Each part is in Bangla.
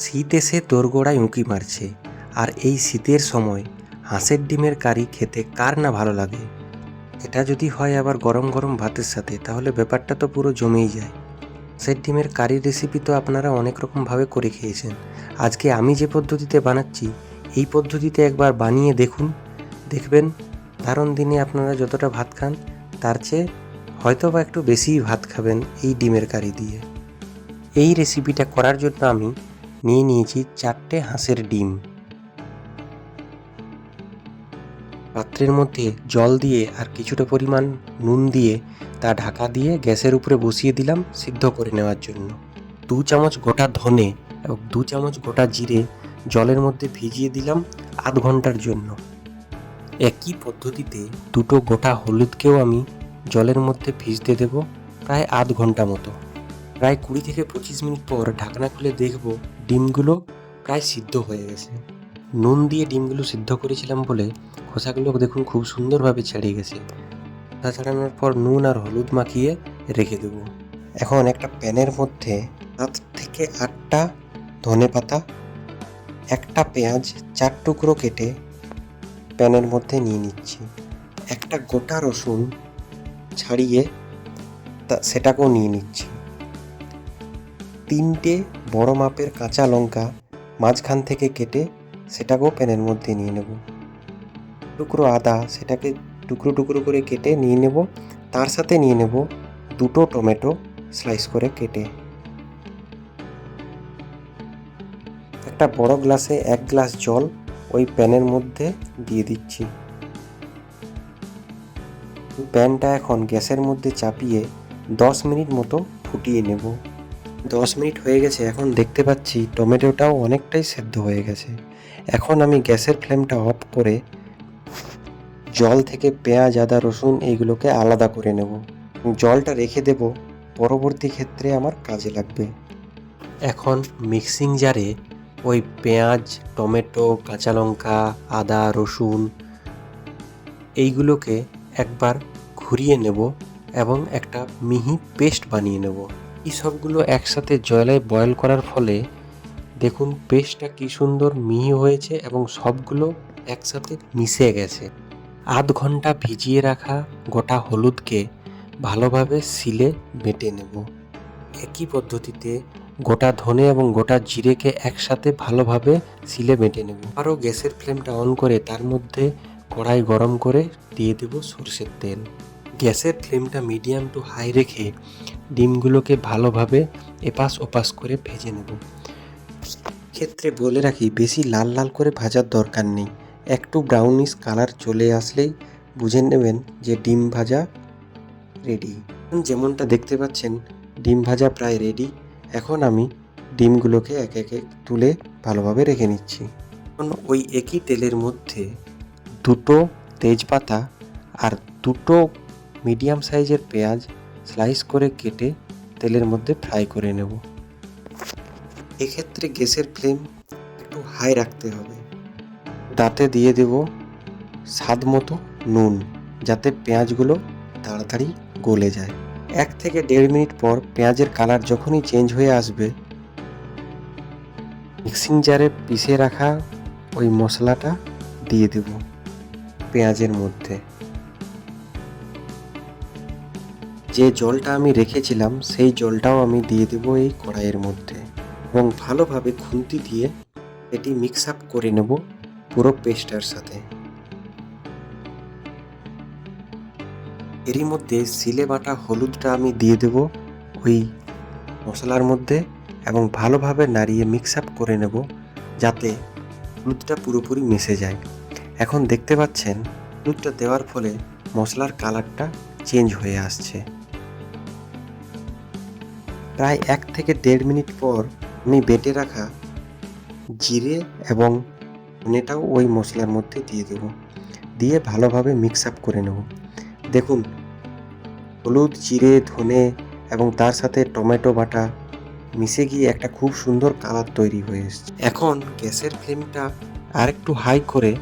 শীত এসে দোরগোড়ায় উঁকি মারছে, আর এই শীতের সময় হাঁসের ডিমের কারি খেতে কার না ভালো লাগে। এটা যদি হয় আবার গরম গরম ভাতের সাথে, তাহলে ব্যাপারটা তো পুরো জমেই যায়। হাঁসের ডিমের কারির রেসিপি তো আপনারা অনেক রকমভাবে করে খেয়েছেন। আজকে আমি যে পদ্ধতিতে বানাচ্ছি, এই পদ্ধতিতে একবার বানিয়ে দেখুন। দেখবেন সাধারণ দিনে আপনারা যতটা ভাত খান, তার চেয়ে হয়তো বা একটু বেশিই ভাত খাবেন এই ডিমের কারি দিয়ে। এই রেসিপিটা করার জন্য আমি নিয়ে নিয়েছি 4টে হাঁসের ডিম। পাত্রের মধ্যে জল দিয়ে আর কিছুটা পরিমাণ নুন দিয়ে তা ঢাকা দিয়ে গ্যাসের উপরে বসিয়ে দিলাম সিদ্ধ করে নেওয়ার জন্য। 2 চামচ গোটা ধনে এবং 2 চামচ গোটা জিরে জলের মধ্যে ভিজিয়ে দিলাম আধ ঘন্টার জন্য। একই পদ্ধতিতে দুটো গোটা হলুদকেও আমি জলের মধ্যে ভিজতে দেব প্রায় আধ ঘন্টা মতো। প্রায় 20 থেকে 25 মিনিট পর ঢাকনা খুলে দেখব ডিমগুলো প্রায় সিদ্ধ হয়ে গেছে। নুন দিয়ে ডিমগুলো সিদ্ধ করেছিলাম বলে খোসাগুলো দেখুন খুব সুন্দরভাবে ছেড়ে গেছে। খোসা ছাড়ানোর পর নুন আর হলুদ মাখিয়ে রেখে দেবো। এখন একটা প্যানের মধ্যে 7 থেকে 8টা ধনে পাতা, একটা পেঁয়াজ 4 টুকরো কেটে প্যানের মধ্যে নিয়ে নিচ্ছি। একটা গোটা রসুন ছাড়িয়ে সেটাকেও নিয়ে নিচ্ছি। 3টে বড় মাপের কাঁচা লঙ্কা মাঝখান থেকে কেটে সেটাকেও প্যানের মধ্যে নিয়ে নেব। টুকরো আদা, সেটাকে টুকরো টুকরো করে কেটে নিয়ে নেব। তার সাথে নিয়ে নেব 2টো টমেটো স্লাইস করে কেটে। একটা বড় গ্লাসে 1 গ্লাস জল ওই প্যানের মধ্যে দিয়ে দিচ্ছি। প্যানটা এখন গ্যাসের মধ্যে চাপিয়ে 10 মিনিট মতো ফুটিয়ে নেব। 10 মিনিট হয়ে গেছে। এখন দেখতে পাচ্ছি টমেটোটাও অনেকটাই সেদ্ধ হয়ে গেছে। এখন আমি গ্যাসের ফ্লেমটা অফ করে জল থেকে পেঁয়াজ, আদা, রসুন এইগুলোকে আলাদা করে নেব। জলটা রেখে দেব, পরবর্তী ক্ষেত্রে আমার কাজে লাগবে। এখন মিক্সিং জারে ওই পেঁয়াজ, টমেটো, কাঁচা লঙ্কা, আদা, রসুন এইগুলোকে একবার ঘুরিয়ে নেব এবং একটা মিহি পেস্ট বানিয়ে নেব। এই সবগুলো একসাথে জলে বয়েল করার ফলে দেখুন পেস্টটা কি সুন্দর মিহি হয়েছে এবং সবগুলো একসাথে মিশে গেছে। আধ ঘন্টা ভিজিয়ে রাখা গোটা হলুদকে ভালোভাবে শিলে বেটে নেব। একই পদ্ধতিতে গোটা ধনে এবং গোটা জিরেকে একসাথে ভালোভাবে শিলে বেটে নেব। আরও গ্যাসের ফ্লেমটা অন করে তার মধ্যে কড়াই গরম করে দিয়ে দেব সরষের তেল। গ্যাসের ফ্লেমটা মিডিয়াম টু হাই রেখে ডিমগুলোকে ভালোভাবে এপাশ ওপাশ করে ভেজে নেব। ক্ষেত্রে বলে রাখি, বেশি লাল লাল করে ভাজার দরকার নেই। একটু ব্রাউনিশ কালার চলে আসলেই বুঝে নেবেন যে ডিম ভাজা রেডি। যেমনটা দেখতে পাচ্ছেন ডিম ভাজা প্রায় রেডি। এখন আমি ডিমগুলোকে একে একে তুলে ভালোভাবে রেখে নিচ্ছি। এখন ওই একই তেলের মধ্যে 2টো তেজপাতা আর 2টো মিডিয়াম সাইজের পেঁয়াজ স্লাইস করে কেটে তেলের মধ্যে ফ্রাই করে নেব। এক্ষেত্রে গ্যাসের ফ্লেম একটু হাই রাখতে হবে। তাতে দিয়ে দেব স্বাদ মতো নুন, যাতে পেঁয়াজগুলো তাড়াতাড়ি গলে যায়। 1 থেকে 1.5 মিনিট পর পেঁয়াজের কালার যখনই চেঞ্জ হয়ে আসবে, মিক্সিং জারে পিষে রাখা ওই মশলাটা দিয়ে দেব পেঁয়াজের মধ্যে। যে জলটা আমি রেখেছিলাম সেই জলটাও আমি দিয়ে দেব এই কড়াইয়ের মধ্যে এবং ভালোভাবে খুন্তি দিয়ে এটি মিক্স আপ করে নেব পুরো পেস্টটার সাথে। এরই মধ্যে শিলে বাটা হলুদটা আমি দিয়ে দেব ওই মশলার মধ্যে এবং ভালোভাবে নাড়িয়ে মিক্স আপ করে নেব যাতে হলুদটা পুরোপুরি মিশে যায়। এখন দেখতে পাচ্ছেন হলুদটা দেওয়ার ফলে মশলার কালারটা চেঞ্জ হয়ে আসছে। প্রায় 1 থেকে 1.5 মিনিট পর আমি বেটে রাখা জিরে এবং ধনেটাও ওই মশলার মধ্যে দিয়ে দেব, দিয়ে ভালোভাবে মিক্স আপ করে নেব। দেখুন হলুদ, জিরে, ধনে এবং তার সাথে টমেটো বাটা মিশে গিয়ে একটা খুব সুন্দর কালার তৈরি হয়ে এসেছে। এখন গ্যাসের ফ্লেমটা আরেকটু হাই করে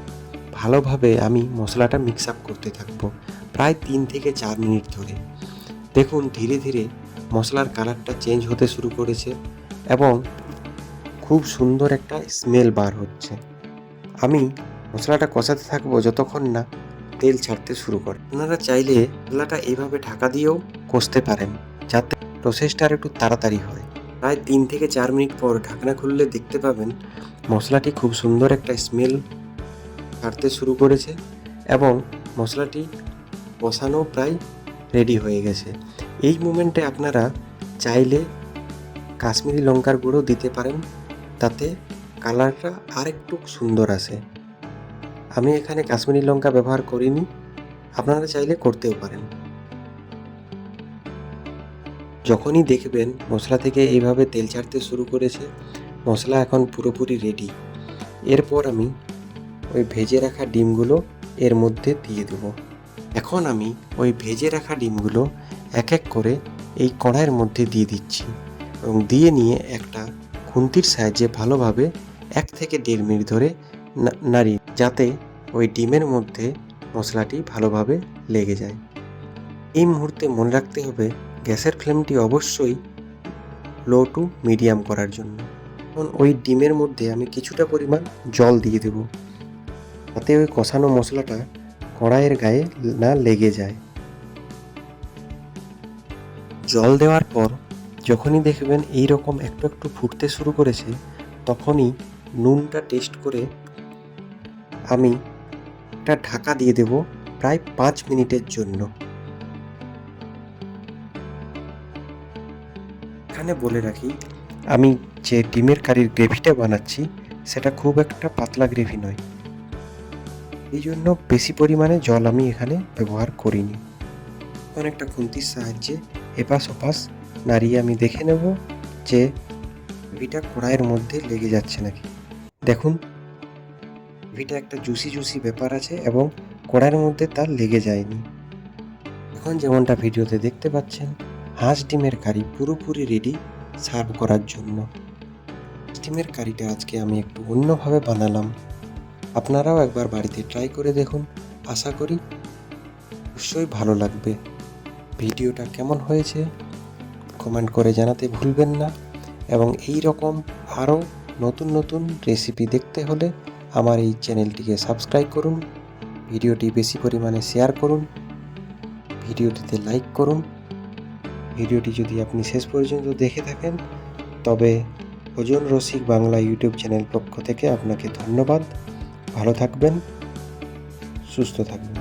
ভালোভাবে আমি মশলাটা মিক্স আপ করতে থাকবো প্রায় 3 থেকে 4 মিনিট ধরে। দেখুন ধীরে ধীরে মশলার কালারটা চেঞ্জ হতে শুরু করেছে এবং খুব সুন্দর একটা স্মেল বার হচ্ছে। আমি মশলাটা কষাতে থাকবো যতক্ষণ না তেল ছাড়তে শুরু করে। আপনারা চাইলে মশলাটা এইভাবে ঢাকা দিয়েও কষতে পারেন, যাতে প্রসেসটা আর একটু তাড়াতাড়ি হয়। প্রায় 3 থেকে 4 মিনিট পর ঢাকনা খুললে দেখতে পাবেন মশলাটি খুব সুন্দর একটা স্মেল ছাড়তে শুরু করেছে এবং মশলাটি কষানো প্রায় রেডি হয়ে গেছে। এই মোমেন্টে আপনারা চাইলে কাশ্মীরি লঙ্কার গুঁড়ো দিতে পারেন, তাতে কালারটা আরেকটু সুন্দর আসে। আমি এখানে কাশ্মীরি লঙ্কা ব্যবহার করিনি, আপনারা চাইলে করতেও পারেন। যখনই দেখবেন মশলা থেকে এইভাবে তেল ছাড়তে শুরু করেছে, মশলা এখন পুরোপুরি রেডি। এরপর আমি ওই ভেজে রাখা ডিমগুলো এর মধ্যে দিয়ে দেবো। এখন আমি ওই ভেজে রাখা ডিমগুলো এক এক করে এই কড়াইয়ের মধ্যে দিয়ে দিচ্ছি এবং দিয়ে নিয়ে একটা খুন্তির সাহায্যে ভালোভাবে 1 থেকে 1.5 মিনিট ধরে নাড়ি, যাতে ওই ডিমের মধ্যে মশলাটি ভালোভাবে লেগে যায়। এই মুহূর্তে মনে রাখতে হবে গ্যাসের ফ্লেমটি অবশ্যই লো টু মিডিয়াম করার জন্য। এখন ওই ডিমের মধ্যে আমি কিছুটা পরিমাণ জল দিয়ে দেব, যাতে ওই কষানো মশলাটা কড়াইয়ের গায়ে না লেগে যায়। জল দেওয়ার পর যখনই দেখবেন এই রকম একটু একটু ফুটতে শুরু করেছে, তখনই নুনটা টেস্ট করে আমি একটা ঢাকা দিয়ে দেব প্রায় 5 মিনিটের জন্য। এখানে বলে রাখি, আমি যে ডিমের কারির গ্রেভিটা বানাচ্ছি সেটা খুব একটা পাতলা গ্রেভি নয়, এই জন্য বেশি পরিমাণে জল আমি এখানে ব্যবহার করিনি। এখন একটা খুন্তির সাহায্যে এপাশ ওপাশ নাড়িয়ে আমি দেখে নেব যে গ্রেভিটা কড়াইয়ের মধ্যে লেগে যাচ্ছে নাকি। দেখুন, গ্রেভিটা একটা জুসি জুসি ব্যাপার আছে এবং কড়াইয়ের মধ্যে তার লেগে যায়নি। এখন যেমনটা ভিডিওতে দেখতে পাচ্ছেন, হাঁস ডিমের কারি পুরোপুরি রেডি সার্ভ করার জন্য। ডিমের কারিটা আজকে আমি একটু অন্যভাবে বানালাম, আপনারাও একবার বাড়িতে ট্রাই করে দেখুন, আশা করি অবশ্যই ভালো লাগবে। ভিডিওটা কেমন হয়েছে কমেন্ট করে জানাতে ভুলবেন না এবং এই রকম আরও নতুন নতুন রেসিপি দেখতে হলে আমার এই চ্যানেলটিকে সাবস্ক্রাইব করুন, ভিডিওটি বেশি পরিমাণে শেয়ার করুন, ভিডিওটিতে লাইক করুন। ভিডিওটি যদি আপনি শেষ পর্যন্ত দেখে থাকেন তবে ভোজন রসিক বাংলা ইউটিউব চ্যানেল পক্ষ থেকে আপনাকে ধন্যবাদ। ভালো থাকবেন, সুস্থ থাকবেন।